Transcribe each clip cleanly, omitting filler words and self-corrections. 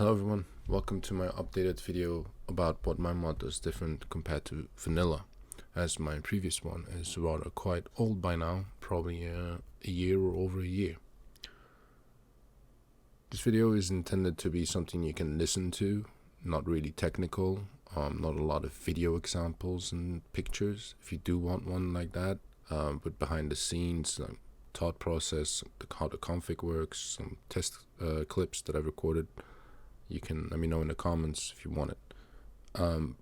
Hello everyone, welcome to my updated video about what my mod does different compared to vanilla, as my previous one is rather quite old by now, probably a year or over a year. This video is intended to be something you can listen to, not really technical, not a lot of video examples and pictures. If you do want one like that, with behind the scenes, thought process, how the config works, some test clips that I've recorded, you can let me know in the comments if you want it.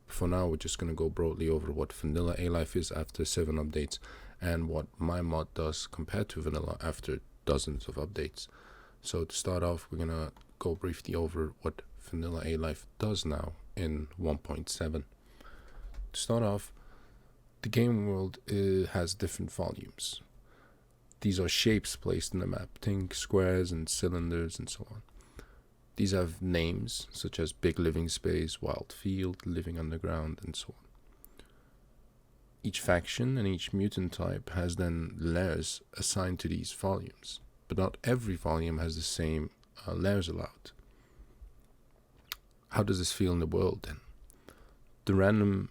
For now, we're just going to go broadly over what vanilla alife is after 7 updates and what my mod does compared to vanilla after dozens of updates. So to start off, we're going to go briefly over what vanilla alife does now in 1.7. To start off, the game world has different volumes. These are shapes placed in the map, think squares and cylinders and so on. These have names such as Big Living Space, Wild Field, Living Underground, and so on. Each faction and each mutant type has then layers assigned to these volumes, but not every volume has the same layers allowed. How does this feel in the world then? The random,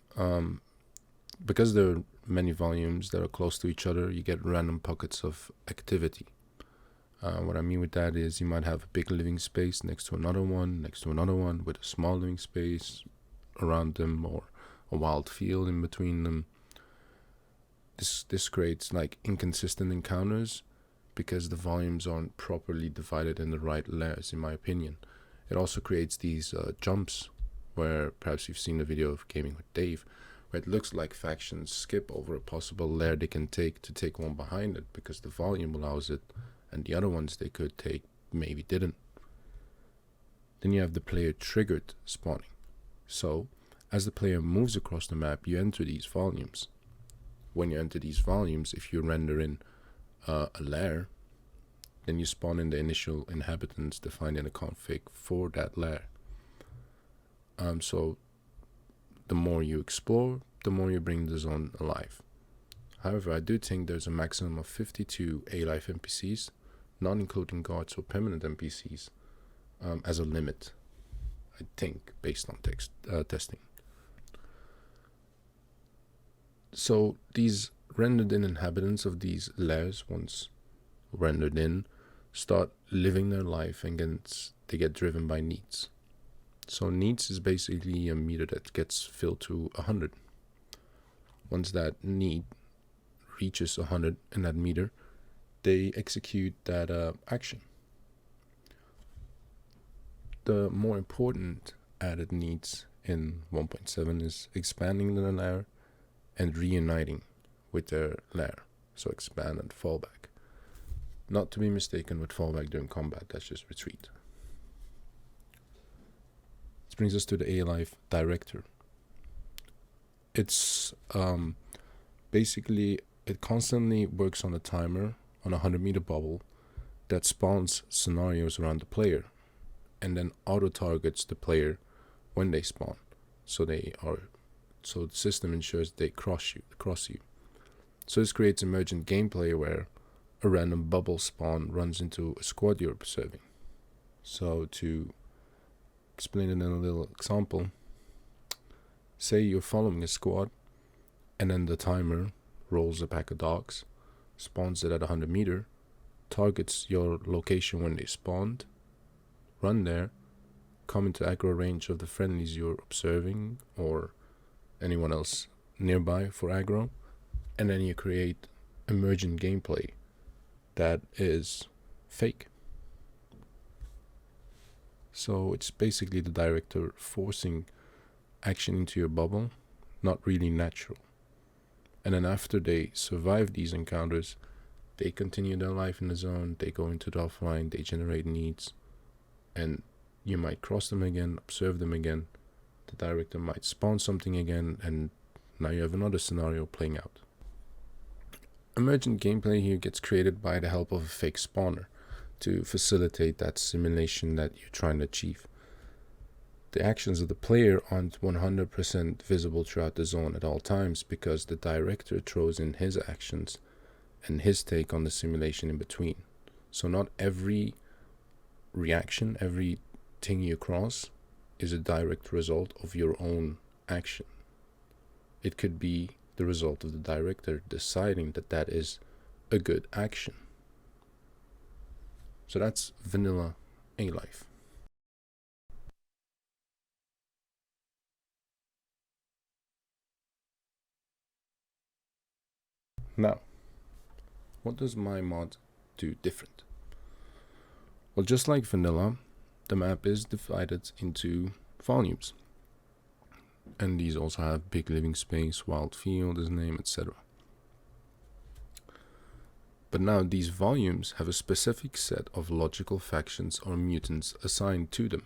because there are many volumes that are close to each other, you get random pockets of activity. What I mean with that is you might have a big living space next to another one, with a small living space around them, or a wild field in between them. This creates like inconsistent encounters because the volumes aren't properly divided in the right layers, in my opinion. It also creates these jumps where perhaps you've seen the video of Gaming with Dave, where it looks like factions skip over a possible layer they can take one behind it because the volume allows it, and the other ones they could take maybe didn't. Then you have the player triggered spawning. So as the player moves across the map, you enter these volumes. When you enter these volumes, if you render in a layer, then you spawn in the initial inhabitants defined in a config for that layer. So the more you explore, the more you bring the zone alive. However, I do think there's a maximum of 52 alife NPCs, not including guards or permanent NPCs, as a limit, I think, based on testing. So these rendered in inhabitants of these layers, once rendered in, start living their life and they get driven by needs. So needs is basically a meter that gets filled to 100. Once that need reaches 100 in that meter, they execute that action. The more important added needs in 1.7 is expanding the layer and reuniting with their layer. So expand and fallback. Not to be mistaken with fallback during combat, that's just retreat. This brings us to the alife director. It's basically, it constantly works on a timer on a 100-meter bubble that spawns scenarios around the player and then auto targets the player when they spawn. So the system ensures they cross you. So this creates emergent gameplay where a random bubble spawn runs into a squad you're observing. So to explain it in a little example, say you're following a squad and then the timer rolls a pack of dogs, spawns it at 100 meter, targets your location when they spawned, run there, come into aggro range of the friendlies you're observing or anyone else nearby for aggro, and then you create emergent gameplay that is fake. So it's basically the director forcing action into your bubble, not really natural. And then after they survive these encounters, they continue their life in the zone, they go into the offline, they generate needs, and you might cross them again, observe them again, the director might spawn something again, and now you have another scenario playing out. Emergent gameplay here gets created by the help of a fake spawner to facilitate that simulation that you're trying to achieve. The actions of the player aren't 100% visible throughout the zone at all times because the director throws in his actions and his take on the simulation in between. So not every reaction, every thingy across is a direct result of your own action. It could be the result of the director deciding that that is a good action. So that's vanilla alife. Now, what does my mod do different? Well, just like vanilla, the map is divided into volumes. And these also have big living space, wild field as name, etc. But now these volumes have a specific set of logical factions or mutants assigned to them.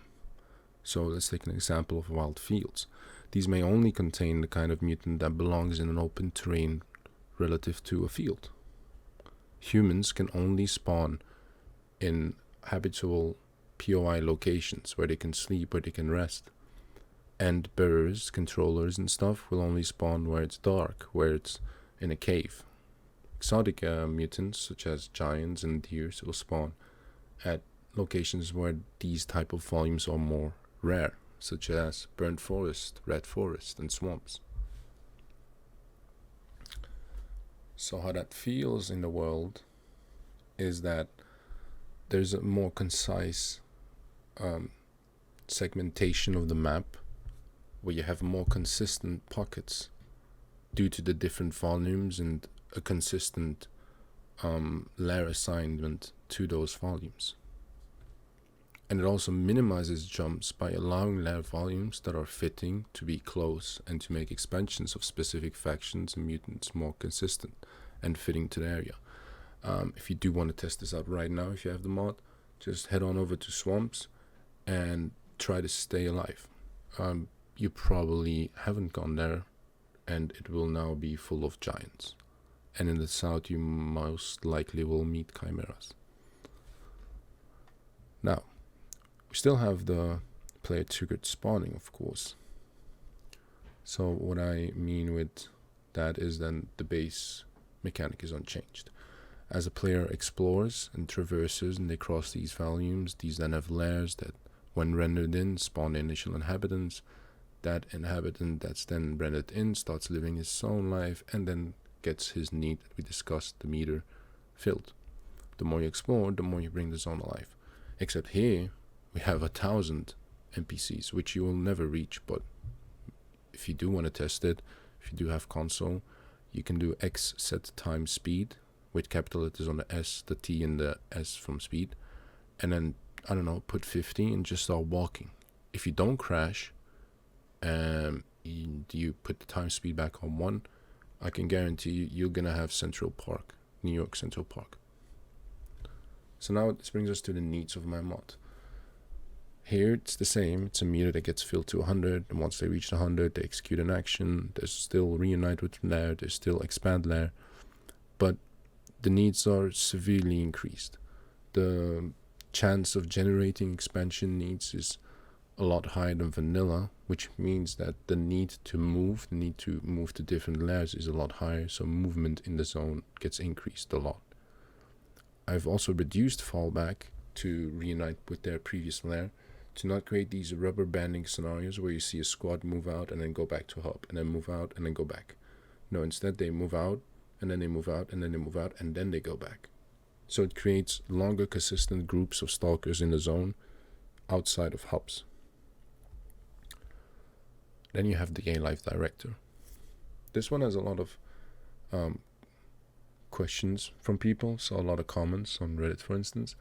So let's take an example of wild fields. These may only contain the kind of mutant that belongs in an open terrain relative to a field. Humans can only spawn in habitable POI locations where they can sleep, where they can rest. And bearers, controllers and stuff will only spawn where it's dark, where it's in a cave. Exotic mutants such as giants and deers will spawn at locations where these type of volumes are more rare, such as burnt forest, red forest and swamps. So how that feels in the world is that there's a more concise segmentation of the map, where you have more consistent pockets due to the different volumes and a consistent layer assignment to those volumes. And it also minimizes jumps by allowing layer volumes that are fitting to be close and to make expansions of specific factions and mutants more consistent and fitting to the area. If you do want to test this out right now, if you have the mod, just head on over to swamps and try to stay alive. You probably haven't gone there, and it will now be full of giants. And in the south you most likely will meet chimeras. Now, we still have the player triggered spawning, of course. So what I mean with that is then the base mechanic is unchanged. As a player explores and traverses and they cross these volumes, these then have layers that when rendered in spawn the initial inhabitants. That inhabitant that's then rendered in starts living his own life and then gets his need that we discussed, the meter, filled. The more you explore, the more you bring the zone alive. Except here, we have 1,000 NPCs, which you will never reach, but if you do want to test it, if you do have console, you can do X set times speed, with capital letters on the S, the T and the S from speed, and then, I don't know, put 50 and just start walking. If you don't crash, you put the time speed back on 1, I can guarantee you're gonna have Central Park, New York Central Park. So now this brings us to the needs of my mod. Here it's the same, it's a meter that gets filled to 100, and once they reach 100 they execute an action. There's still reunite with layer, there's still expand layer, but the needs are severely increased. The chance of generating expansion needs is a lot higher than vanilla, which means that the need to move to different layers is a lot higher, so movement in the zone gets increased a lot. I've also reduced fallback to reunite with their previous layer to not create these rubber banding scenarios where you see a squad move out and then go back to hub and then move out and then go back. No, instead they move out and then they move out and then they move out and then they go back. So it creates longer consistent groups of stalkers in the zone outside of hubs. Then you have the alife director. This one has a lot of questions from people, so a lot of comments on Reddit, for instance,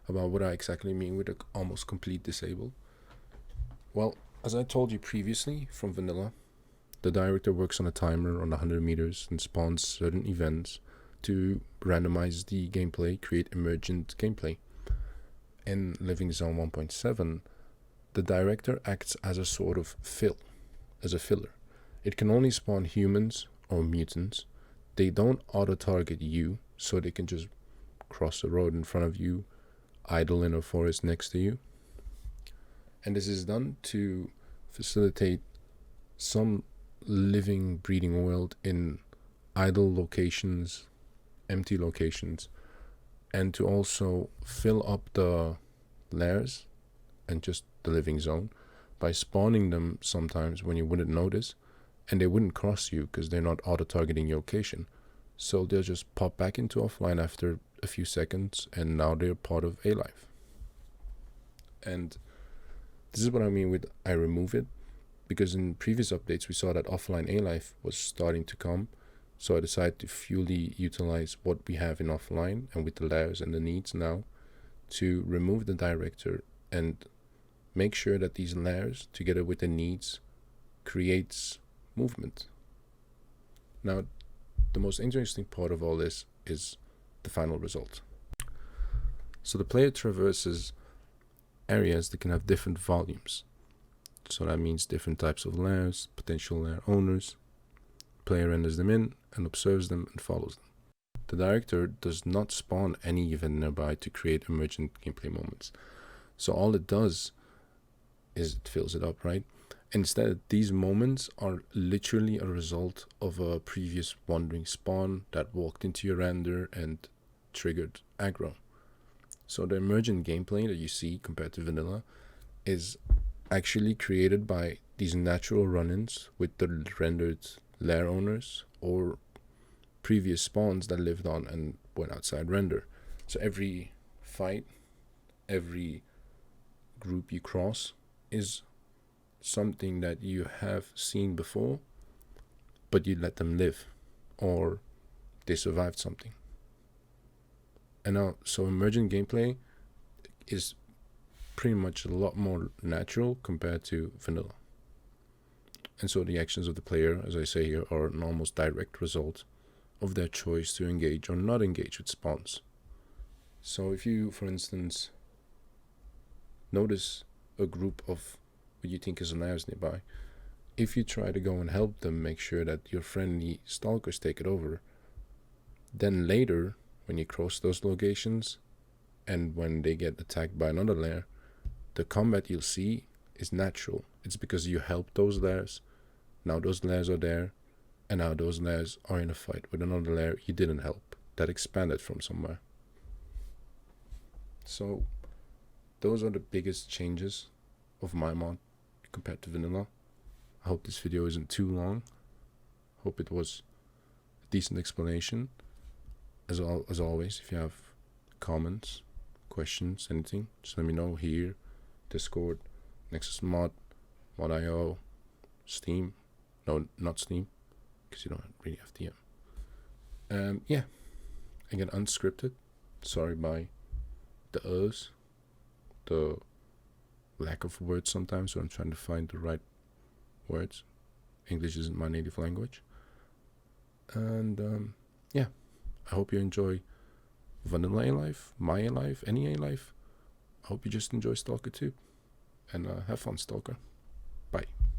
about what I exactly mean with almost complete disable. Well, as I told you previously, from vanilla, the director works on a timer on 100 meters and spawns certain events to randomize the gameplay, create emergent gameplay. In SLivingZone 1.7, the director acts as a sort of as a filler. It can only spawn humans or mutants. They don't auto-target you, so they can just cross the road in front of you, idle in a forest next to you. And this is done to facilitate some living, breeding world in idle locations, empty locations, and to also fill up the layers and just the living zone by spawning them sometimes when you wouldn't notice, and they wouldn't cross you because they're not auto-targeting your location. So they'll just pop back into offline after a few seconds, and now they're part of alife. And this is what I mean with I remove it, because in previous updates we saw that offline alife was starting to come. So I decided to fully utilize what we have in offline and with the layers and the needs now to remove the director and make sure that these layers together with the needs creates movement. Now, the most interesting part of all this is the final result. So the player traverses areas that can have different volumes. So that means different types of layers, potential layer owners. Player renders them in and observes them and follows them. The director does not spawn any event nearby to create emergent gameplay moments. So all it does is it fills it up, right? Instead, these moments are literally a result of a previous wandering spawn that walked into your render and triggered aggro. So the emergent gameplay that you see compared to vanilla is actually created by these natural run-ins with the rendered layer owners or previous spawns that lived on and went outside render. So every fight, every group you cross is something that you have seen before, but you let them live, or they survived something. And now, so emergent gameplay is pretty much a lot more natural compared to vanilla. And so the actions of the player, as I say here, are an almost direct result of their choice to engage or not engage with spawns. So if you, for instance, notice a group of what you think is layers nearby, if you try to go and help them make sure that your friendly stalkers take it over, then later when you cross those locations and when they get attacked by another layer, the combat you'll see is natural. It's because you helped those layers, now those layers are there, and now those layers are in a fight with another layer you didn't help, that expanded from somewhere. So those are the biggest changes of my mod compared to vanilla. I hope this video isn't too long. Hope it was a decent explanation. As always, if you have comments, questions, anything, just let me know here, Discord, nexusmod, modio, Steam. No, not Steam, because you don't really have DM. Yeah, again, unscripted. Sorry by the O's, the lack of words sometimes, so I'm trying to find the right words. English isn't my native language. And yeah, I hope you enjoy vanilla alife, my alife, any alife. I hope you just enjoy S.T.A.L.K.E.R 2, and have fun, Stalker.